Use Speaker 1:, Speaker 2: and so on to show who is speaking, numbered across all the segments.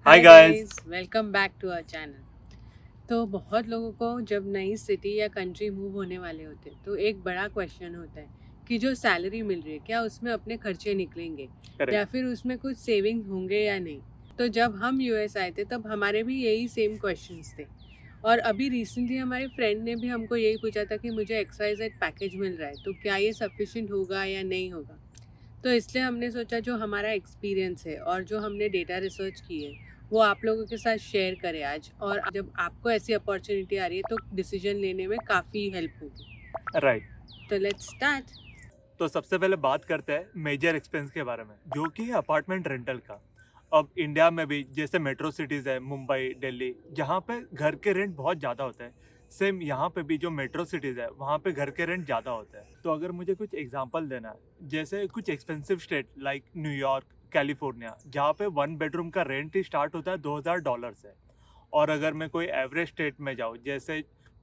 Speaker 1: Hi
Speaker 2: hi
Speaker 1: guys.
Speaker 2: Guys, welcome back to our channel. तो बहुत लोगों को जब नई सिटी या कंट्री मूव होने वाले होते हैं तो एक बड़ा क्वेश्चन होता है कि जो सैलरी मिल रही है क्या उसमें अपने खर्चे निकलेंगे या
Speaker 1: करेक्ट।
Speaker 2: फिर उसमें कुछ सेविंग होंगे या नहीं। तो जब हम यूएस आए थे तब हमारे भी यही सेम क्वेश्चंस थे। और अभी रिसेंटली हमारे फ्रेंड ने भी हमको यही पूछा था कि मुझे XYZ पैकेज मिल रहा है तो क्या ये सफिशिएंट होगा या नहीं होगा। तो इसलिए हमने सोचा जो हमारा एक्सपीरियंस है और जो हमने डेटा रिसर्च की है वो आप लोगों के साथ शेयर करें आज, और जब आपको ऐसी अपॉर्चुनिटी आ रही है तो डिसीजन लेने में काफ़ी हेल्प होगी।
Speaker 1: राइट।
Speaker 2: तो लेट्स स्टार्ट।
Speaker 1: तो सबसे पहले बात करते हैं मेजर एक्सपेंस के बारे में, जो कि है अपार्टमेंट रेंटल का। अब इंडिया में भी जैसे मेट्रो सिटीज़ है, मुंबई, दिल्ली, जहाँ पे घर के रेंट बहुत ज़्यादा होते हैं, सेम यहाँ पे भी जो मेट्रो सिटीज़ है वहाँ पे घर के रेंट ज़्यादा होते हैं। तो अगर मुझे कुछ एग्जांपल देना है, जैसे कुछ expensive state like New York, California, जहाँ पे वन बेडरूम का रेंट ही स्टार्ट होता है $2000 से। और अगर मैं कोई एवरेज स्टेट में जाऊँ जैसे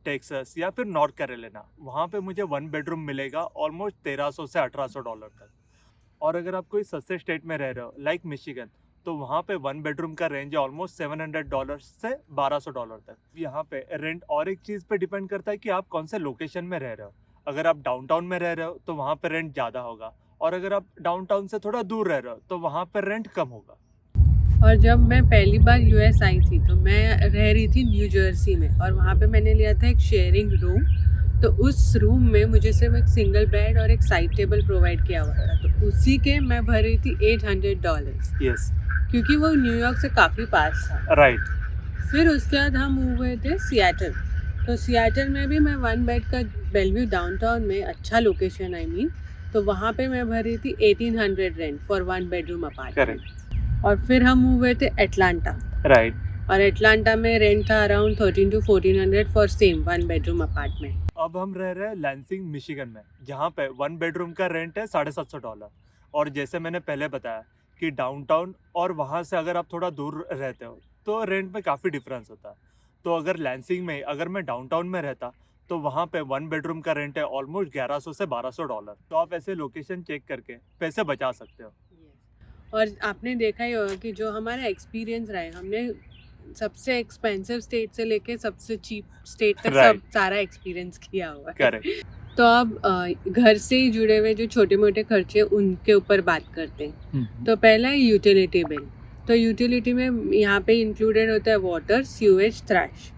Speaker 1: टेक्सास या फिर नॉर्थ कैरोलिना, वहाँ पे मुझे वन बेडरूम मिलेगा ऑलमोस्ट $1300 से $1800 तक। और अगर आप कोई सस्ते स्टेट में रह रहे हो लाइक मिशिगन, तो वहाँ पे वन बेडरूम का रेंज है ऑलमोस्ट $700 से $1200 तक। यहाँ पे रेंट और एक चीज़ पे डिपेंड करता है कि आप कौन से लोकेशन में रह रहे हो। अगर आप डाउनटाउन में रह रहे हो तो वहाँ पे रेंट ज़्यादा होगा, और अगर आप डाउनटाउन से थोड़ा दूर रह रहे हो तो वहाँ पे रेंट कम होगा।
Speaker 2: और जब मैं पहली बार यूएस आई थी तो मैं रह रही थी न्यू जर्सी में, और वहाँ पे मैंने लिया था एक शेयरिंग रूम। तो उस रूम में मुझे सिर्फ एक सिंगल बेड और एक साइड टेबल प्रोवाइड किया हुआ था, तो उसी के मैं भर रही थी $800,
Speaker 1: यस।
Speaker 2: क्योंकि वो न्यूयॉर्क से काफ़ी पास था।
Speaker 1: राइट।
Speaker 2: फिर उसके बाद हम हुए थे सियाटल। तो सियाटल में भी मैं वन बेड का बेलव्यू डाउनटाउन में, अच्छा लोकेशन आई मीन, तो वहाँ पे मैं भरी थी 1800 rent for one bedroom
Speaker 1: correct.
Speaker 2: Apartment. और फिर हम हुए थे एटलांटा।
Speaker 1: राइट।
Speaker 2: और एटलांटा में रेंट था around 13 to 1400 for same one bedroom apartment.
Speaker 1: अब हम रह रहे हैं लैंसिंग मिशिगन में, जहाँ पे वन बेडरूम का रेंट है $750। और जैसे मैंने पहले बताया कि डाउनटाउन और वहाँ से अगर आप थोड़ा दूर रहते हो तो रेंट में काफ़ी डिफरेंस होता है। तो अगर लैंसिंग में अगर मैं डाउनटाउन में रहता तो वहाँ पे वन बेडरूम का रेंट है ऑलमोस्ट $1100 से $1200। तो आप ऐसे लोकेशन चेक करके पैसे बचा सकते हो।
Speaker 2: और आपने देखा ही होगा कि जो हमारा एक्सपीरियंस रहा है, हमने सबसे एक्सपेंसिव स्टेट से लेके सबसे चीप स्टेट तक सब
Speaker 1: राइट।
Speaker 2: सारा एक्सपीरियंस किया हुआ है।
Speaker 1: करेक्ट।
Speaker 2: तो अब घर से ही जुड़े हुए जो छोटे मोटे खर्चे उनके ऊपर बात करते हैं। तो पहला है यूटिलिटी बिल। तो यूटिलिटी में यहाँ पे इंक्लूडेड होता है वाटर, सीवेज, ट्रैश।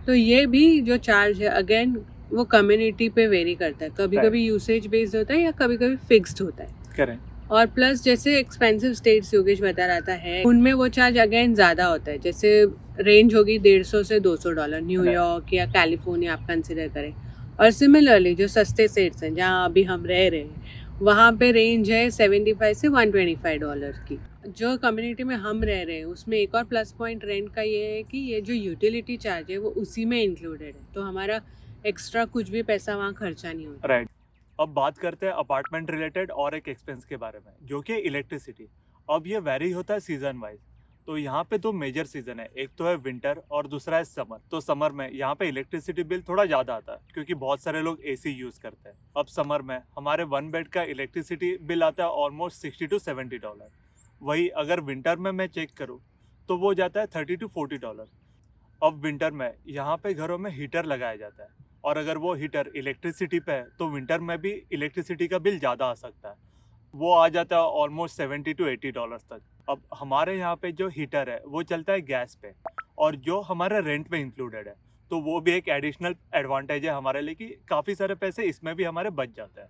Speaker 2: तो ये भी जो चार्ज है अगेन वो कम्युनिटी पे वेरी करता है, कभी कभी यूसेज बेस्ड होता है या कभी कभी फिक्स्ड होता है।
Speaker 1: करेक्ट।
Speaker 2: और प्लस जैसे एक्सपेंसिव स्टेट्स योगेश बता रहा है उनमें वो चार्ज अगेन ज़्यादा होता है, जैसे रेंज होगी $150 से $200, न्यूयॉर्क या कैलिफोर्निया आप कंसिडर करें। और सिमिलरली जो सस्ते स्टेट्स हैं जहाँ अभी हम रह रहे हैं वहाँ पे रेंज है $75 से $125 की। जो कम्युनिटी में हम रह रहे हैं उसमें एक और प्लस पॉइंट रेंट का ये है कि ये जो यूटिलिटी चार्ज है वो उसी में इंक्लूडेड है, तो हमारा एक्स्ट्रा कुछ भी पैसा वहाँ खर्चा नहीं होता।
Speaker 1: राइट। अब बात करते हैं अपार्टमेंट रिलेटेड और एक एक्सपेंस के बारे में, जो कि इलेक्ट्रिसिटी। अब ये वेरी होता है सीजन वाइज। तो यहाँ पे दो मेजर सीजन है, एक तो है विंटर और दूसरा है समर। तो समर में यहाँ पे इलेक्ट्रिसिटी बिल थोड़ा ज़्यादा आता है क्योंकि बहुत सारे लोग एसी यूज़ करते हैं। अब समर में हमारे वन बेड का इलेक्ट्रिसिटी बिल आता है ऑलमोस्ट $60 to 70। वही अगर विंटर में मैं चेक करूँ तो वो जाता है $30 to 40। अब विंटर में यहाँ पे घरों में हीटर लगाया जाता है, और अगर वो हीटर इलेक्ट्रिसिटी पे है तो विंटर में भी इलेक्ट्रिसिटी का बिल ज़्यादा आ सकता है। वो आ जाता है ऑलमोस्ट $70 to 80 तक। अब हमारे यहाँ पे जो हीटर है वो चलता है गैस पे, और जो हमारे रेंट में इंक्लूडेड है, तो वो भी एक एडिशनल एडवांटेज है हमारे लिए कि काफ़ी सारे पैसे इसमें भी हमारे बच जाते हैं।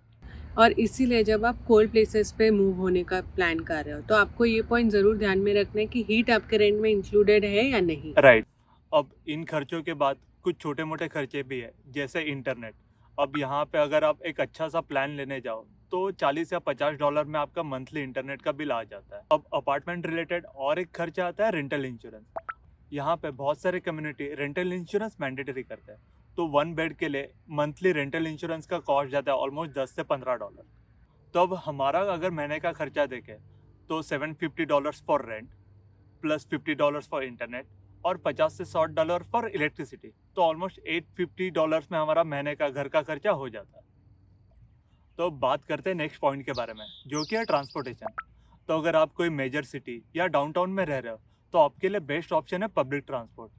Speaker 2: और इसीलिए जब आप कोल्ड प्लेसेस पे मूव होने का प्लान कर रहे हो तो आपको ये पॉइंट ज़रूर ध्यान में रखना है कि हीट आपके रेंट में इंक्लूडेड है या नहीं।
Speaker 1: राइट। अब इन खर्चों के बाद कुछ छोटे मोटे खर्चे भी है, जैसे इंटरनेट। अब यहाँ पे अगर आप एक अच्छा सा प्लान लेने जाओ तो $40 या $50 में आपका मंथली इंटरनेट का बिल आ जाता है। अब अपार्टमेंट रिलेटेड और एक खर्चा आता है रेंटल इंश्योरेंस। यहाँ पे बहुत सारे कम्युनिटी रेंटल इंश्योरेंस मैंडेटरी करते हैं। तो वन बेड के लिए मंथली रेंटल इंश्योरेंस का कॉस्ट जाता है ऑलमोस्ट $10 से $15। तो अब हमारा अगर महीने का खर्चा देखें तो $750 for rent, plus $50 for internet, और $50 से $100 फॉर इलेक्ट्रिसिटी। तो ऑलमोस्ट $850 में हमारा महीने का घर का खर्चा हो जाता है। तो अब बात करते हैं नेक्स्ट पॉइंट के बारे में, जो कि है ट्रांसपोर्टेशन। तो अगर आप कोई मेजर सिटी या डाउनटाउन में रह रहे हो तो आपके लिए बेस्ट ऑप्शन है पब्लिक ट्रांसपोर्ट,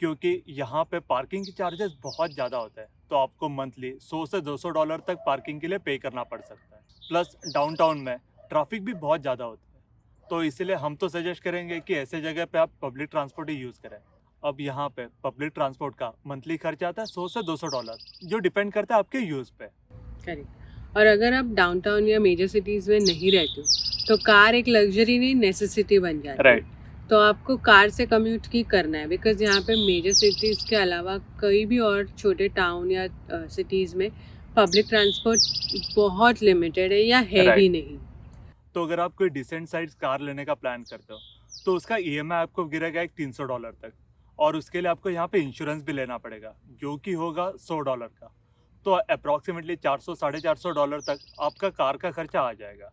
Speaker 1: क्योंकि यहाँ पे पार्किंग के चार्जेस बहुत ज़्यादा होते हैं, तो आपको मंथली 100 से $200 तक पार्किंग के लिए पे करना पड़ सकता है। प्लस डाउनटाउन में ट्रैफिक भी बहुत ज़्यादा होती है, तो इसीलिए हम तो सजेस्ट करेंगे कि ऐसे जगह पे आप पब्लिक ट्रांसपोर्ट ही यूज़ करें। अब यहाँ पे पब्लिक ट्रांसपोर्ट का मंथली खर्चा आता है 100 से $200, जो डिपेंड करता है आपके यूज़ पे।
Speaker 2: करेक्ट। और अगर आप डाउनटाउन या मेजर सिटीज़ में नहीं रहते हो तो कार एक लग्जरी नहीं, नेसेसिटी बन जाती है।
Speaker 1: राइट।
Speaker 2: तो आपको कार से कम्यूट ही करना है, बिकॉज यहाँ पे मेजर सिटीज़ के अलावा कोई भी और छोटे टाउन या सिटीज़ में पब्लिक ट्रांसपोर्ट बहुत लिमिटेड है या है
Speaker 1: Right.
Speaker 2: ही नहीं।
Speaker 1: तो अगर आप कोई डिसेंट साइज कार लेने का प्लान करते हो तो उसका ईएमआई आपको गिरेगा एक $300 तक, और उसके लिए आपको यहाँ पे इंश्योरेंस भी लेना पड़ेगा जो कि होगा $100 का। तो अप्रॉक्सीमेटली 400 $450 तक आपका कार का खर्चा आ जाएगा।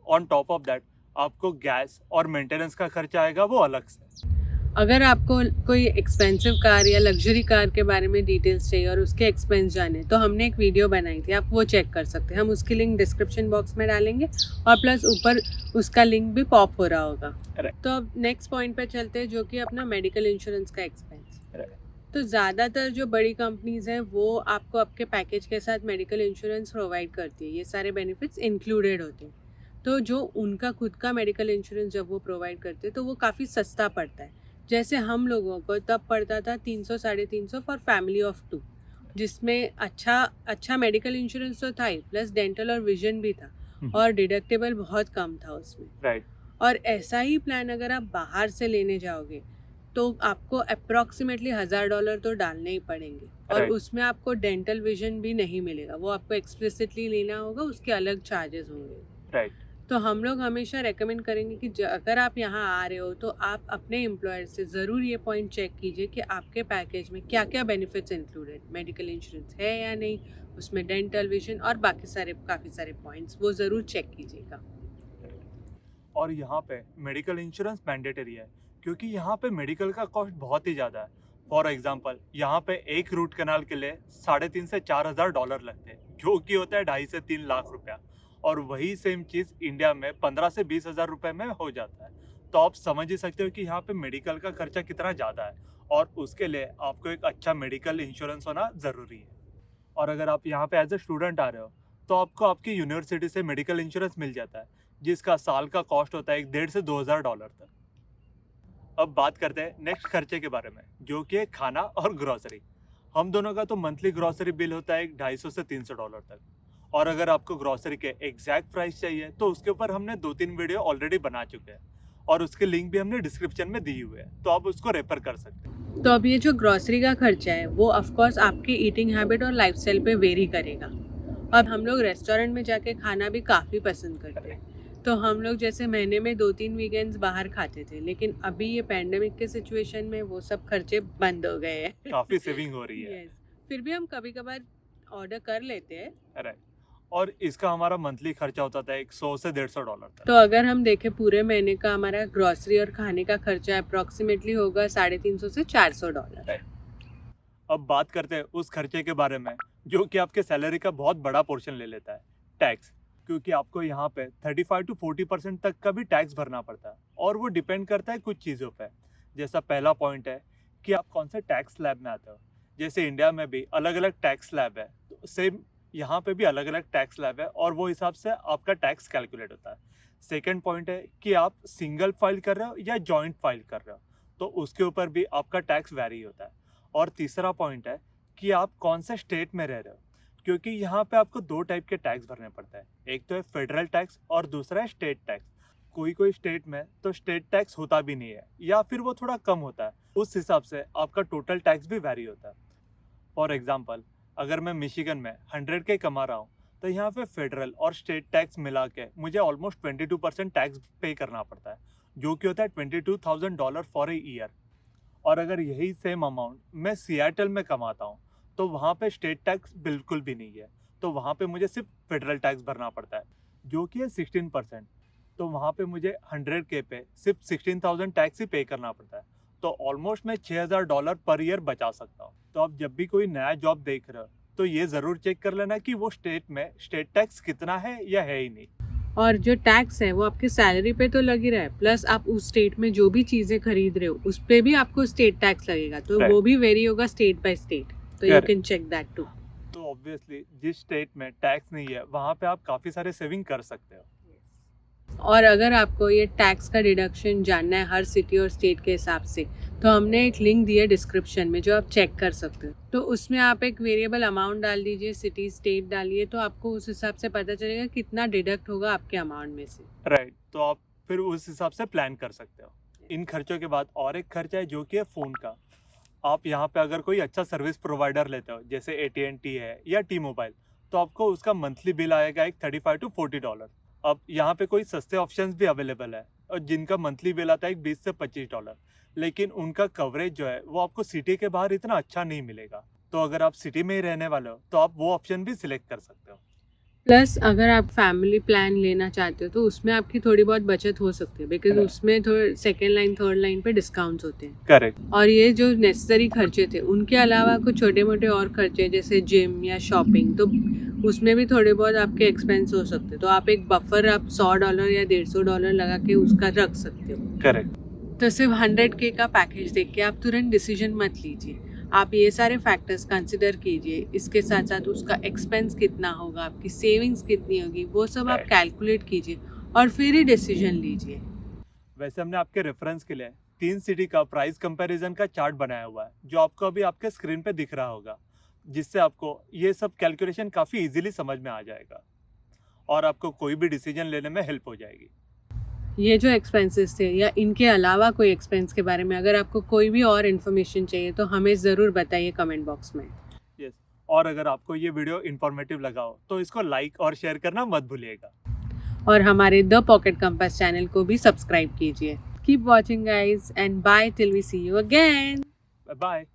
Speaker 1: ऑन टॉप ऑफ दैट आपको गैस और मेंटेनेंस का खर्चा आएगा वो अलग से।
Speaker 2: अगर आपको कोई एक्सपेंसिव कार या लग्जरी कार के बारे में डिटेल्स चाहिए और उसके एक्सपेंस जाने, तो हमने एक वीडियो बनाई थी, आप वो चेक कर सकते हैं। हम उसकी लिंक डिस्क्रिप्शन बॉक्स में डालेंगे और प्लस ऊपर उसका लिंक भी पॉप हो रहा होगा। तो अब नेक्स्ट पॉइंट पे चलते हैं, जो कि अपना मेडिकल इंश्योरेंस का एक्सपेंस। तो ज़्यादातर जो बड़ी कंपनीज हैं वो आपको आपके पैकेज के साथ मेडिकल इंश्योरेंस प्रोवाइड करती है, ये सारे बेनिफिट्स इंक्लूडेड होते हैं। तो जो उनका खुद का मेडिकल इंश्योरेंस जब वो प्रोवाइड करते हैं तो वो काफ़ी सस्ता पड़ता है। जैसे हम लोगों को तब पड़ता था 300 350 फॉर फैमिली ऑफ 2, जिसमें अच्छा मेडिकल इंश्योरेंस तो था ही, प्लस डेंटल और विजन भी था, और डिडक्टेबल बहुत कम था उसमें।
Speaker 1: राइट।
Speaker 2: और ऐसा ही प्लान अगर आप बाहर से लेने जाओगे तो आपको अप्रॉक्सीमेटली $1000 तो डालने ही पड़ेंगे, और
Speaker 1: Right.
Speaker 2: उसमें आपको डेंटल विजन भी नहीं मिलेगा, वो आपको एक्सप्लिसिटली लेना होगा, उसके अलग चार्जेस होंगे।
Speaker 1: राइट।
Speaker 2: तो हम लोग हमेशा रेकमेंड करेंगे कि अगर आप यहाँ आ रहे हो तो आप अपने एम्प्लॉयर से ज़रूर ये पॉइंट चेक कीजिए कि आपके पैकेज में क्या क्या बेनिफिट्स इंक्लूडेड, मेडिकल इंश्योरेंस है या नहीं, उसमें डेंटल विजन और बाकी काफ़ी सारे पॉइंट्स वो ज़रूर चेक कीजिएगा।
Speaker 1: और यहाँ पे मेडिकल इंश्योरेंस मैंडेटरी है, क्योंकि यहाँ पे मेडिकल का कॉस्ट बहुत ही ज़्यादा है। फॉर एग्जांपल यहाँ पे एक रूट कनाल के लिए $3,500 से $4,000 लगते हैं, जो कि होता है 2.5 से 3 लाख रुपया, और वही सेम चीज़ इंडिया में 15 से 20,000 रुपये में हो जाता है। तो आप समझ ही सकते हो कि यहाँ पे मेडिकल का खर्चा कितना ज़्यादा है, और उसके लिए आपको एक अच्छा मेडिकल इंश्योरेंस होना ज़रूरी है। और अगर आप यहाँ पे एज ए स्टूडेंट आ रहे हो तो आपको आपकी यूनिवर्सिटी से मेडिकल इंश्योरेंस मिल जाता है, जिसका साल का कॉस्ट होता है $1,500 से $2,000 तक। अब बात करते हैं नेक्स्ट खर्चे के बारे में, जो कि है खाना और ग्रोसरी। हम दोनों का तो मंथली ग्रोसरी बिल होता है $250 से $300 तक, और अगर आपको ग्रोसरी के एग्जैक्ट प्राइस चाहिए तो उसके ऊपर हमने 2-3 वीडियो ऑलरेडी बना चुके हैं, और उसके लिंक भी हमने डिस्क्रिप्शन में दी हुई है, तो आप उसको रेफर कर सकते हैं।
Speaker 2: तो अब ये जो ग्रॉसरी का खर्चा है वो ऑफकोर्स आपकी ईटिंग हैबिट और लाइफस्टाइल पे वेरी करेगा। अब हम लोग रेस्टोरेंट में जाके खाना भी काफ़ी पसंद करते हैं, तो हम लोग जैसे महीने में 2-3 वीकेंड्स बाहर खाते थे, लेकिन अभी ये पैंडेमिक के सिचुएशन में वो सब खर्चे बंद हो गए हैं।
Speaker 1: काफ़ी सेविंग हो रही है।
Speaker 2: Yes. फिर भी हम कभी कभार ऑर्डर कर लेते हैं।
Speaker 1: राइट। और इसका हमारा मंथली खर्चा होता था $100 से $150 तक।
Speaker 2: तो अगर हम देखें पूरे महीने का हमारा ग्रॉसरी और खाने का खर्चा अप्रॉक्सीमेटली होगा $350 से $400।
Speaker 1: अब बात करते हैं उस खर्चे के बारे में जो कि आपके सैलरी का बहुत बड़ा पोर्शन ले लेता है, टैक्स। क्योंकि आपको यहाँ पे 35 to 40% तक का भी टैक्स भरना पड़ता है, और वो डिपेंड करता है कुछ चीज़ों पे। जैसा पहला पॉइंट है कि आप कौन से टैक्स स्लैब में आते हो। जैसे इंडिया में भी अलग अलग टैक्स स्लैब है, तो सेम यहाँ पे भी अलग अलग टैक्स स्लैब है, और वो हिसाब से आपका टैक्स कैलकुलेट होता है। सेकेंड पॉइंट है कि आप सिंगल फाइल कर रहे हो या जॉइंट फाइल कर रहे हो, तो उसके ऊपर भी आपका टैक्स वैरी होता है। और तीसरा पॉइंट है कि आप कौन से स्टेट में रह रहे हो, क्योंकि यहाँ पे आपको 2 टाइप के टैक्स भरने पड़ते हैं। एक तो है फेडरल टैक्स और दूसरा है स्टेट टैक्स। कोई स्टेट में तो स्टेट टैक्स होता भी नहीं है, या फिर वो थोड़ा कम होता है, उस हिसाब से आपका टोटल टैक्स भी वैरी होता है। फॉर एग्जाम्पल अगर मैं मिशिगन में 100K कमा रहा हूँ, तो यहाँ पे फेडरल और स्टेट टैक्स मिला के मुझे ऑलमोस्ट 22% टैक्स पे करना पड़ता है, जो कि होता है $22,000 फॉर ए ईयर। और अगर यही सेम अमाउंट मैं सियाटल में कमाता हूँ, तो वहाँ पे स्टेट टैक्स बिल्कुल भी नहीं है, तो वहाँ पे मुझे सिर्फ फेडरल टैक्स भरना पड़ता है, जो कि है 16%। तो वहाँ पे मुझे 100K पे सिर्फ 16,000 टैक्स ही पे करना पड़ता है, तो ऑलमोस्ट मैं $6,000 पर ईयर बचा सकता हूँ। तो आप जब भी कोई नया जॉब देख रहे हो तो ये ज़रूर चेक कर लेना कि वो स्टेट में स्टेट टैक्स कितना है या है ही नहीं।
Speaker 2: और जो टैक्स है वो आपकी सैलरी पे तो लग ही रहा है, प्लस आप उस स्टेट में जो भी चीजें खरीद रहे हो उस पे भी आपको स्टेट टैक्स लगेगा, तो
Speaker 1: Right.
Speaker 2: वो भी वेरी होगा स्टेट बाय स्टेट, तो you
Speaker 1: Correct.
Speaker 2: Can check that too.
Speaker 1: तो ऑब्वियसली जिस स्टेट में टैक्स नहीं है वहाँ पे आप काफ़ी सारे सेविंग कर सकते हो।
Speaker 2: और अगर आपको ये टैक्स का डिडक्शन जानना है हर सिटी और स्टेट के हिसाब से, तो हमने एक लिंक दिया डिस्क्रिप्शन में जो आप चेक कर सकते हो। तो उसमें आप एक वेरिएबल अमाउंट डाल दीजिए, सिटी स्टेट डालिए, तो आपको उस हिसाब से पता चलेगा कितना डिडक्ट होगा आपके अमाउंट में से।
Speaker 1: राइट, तो आप फिर उस हिसाब से प्लान कर सकते हो। इन खर्चों के बाद और एक खर्चा है जो कि है फ़ोन का। आप यहाँ पे अगर कोई अच्छा सर्विस प्रोवाइडर लेते हो जैसे AT&T है या T-Mobile, तो आपको उसका मंथली बिल आएगा एक $35 to $40। अब यहाँ पे कोई सस्ते ऑप्शंस भी अवेलेबल है और जिनका मंथली बिल आता है एक $20 से $25, लेकिन उनका कवरेज जो है वो आपको सिटी के बाहर इतना अच्छा नहीं मिलेगा। तो अगर आप सिटी में ही रहने वाले हो तो आप वो ऑप्शन भी सिलेक्ट कर सकते हो।
Speaker 2: प्लस अगर आप फैमिली प्लान लेना चाहते हो तो उसमें आपकी थोड़ी बहुत बचत हो सकती है, बिकॉज
Speaker 1: Correct.
Speaker 2: उसमें थोड़े सेकेंड लाइन थर्ड लाइन पे डिस्काउंट्स होते हैं।
Speaker 1: करेक्ट।
Speaker 2: और ये जो नेसेसरी खर्चे थे उनके अलावा कुछ छोटे मोटे और खर्चे जैसे जिम या शॉपिंग, तो उसमें भी थोड़े बहुत आपके एक्सपेंस हो सकते हैं, तो आप एक बफर आप $100 या $150 लगा के उसका रख सकते हो।
Speaker 1: करेक्ट।
Speaker 2: तो सिर्फ 100K का पैकेज देख के आप तुरंत डिसीजन मत लीजिए, आप ये सारे फैक्टर्स कंसिडर कीजिए। इसके साथ साथ उसका एक्सपेंस कितना होगा, आपकी सेविंग्स कितनी होगी, वो सब आप
Speaker 1: Right.
Speaker 2: कैलकुलेट कीजिए और फिर ही डिसीजन लीजिए।
Speaker 1: वैसे हमने आपके रेफरेंस के लिए 3 सिटी का प्राइस कंपैरिजन का चार्ट बनाया हुआ है जो आपको अभी आपके स्क्रीन पे दिख रहा होगा, जिससे आपको ये सब कैलकुलेशन काफ़ी इजीली समझ में आ जाएगा और आपको कोई भी डिसीजन लेने में हेल्प हो जाएगी।
Speaker 2: ये जो एक्सपेंसेस थे या इनके अलावा कोई एक्सपेंस के बारे में अगर आपको कोई भी और इन्फॉर्मेशन चाहिए तो हमें ज़रूर बताइए कमेंट बॉक्स में।
Speaker 1: यस, और अगर आपको ये वीडियो इन्फॉर्मेटिव लगा हो तो इसको लाइक और शेयर करना मत भूलिएगा।
Speaker 2: और हमारे द पॉकेट कंपास चैनल को भी सब्सक्राइब कीजिए। Keep watching guys and bye till we see you again.
Speaker 1: Bye.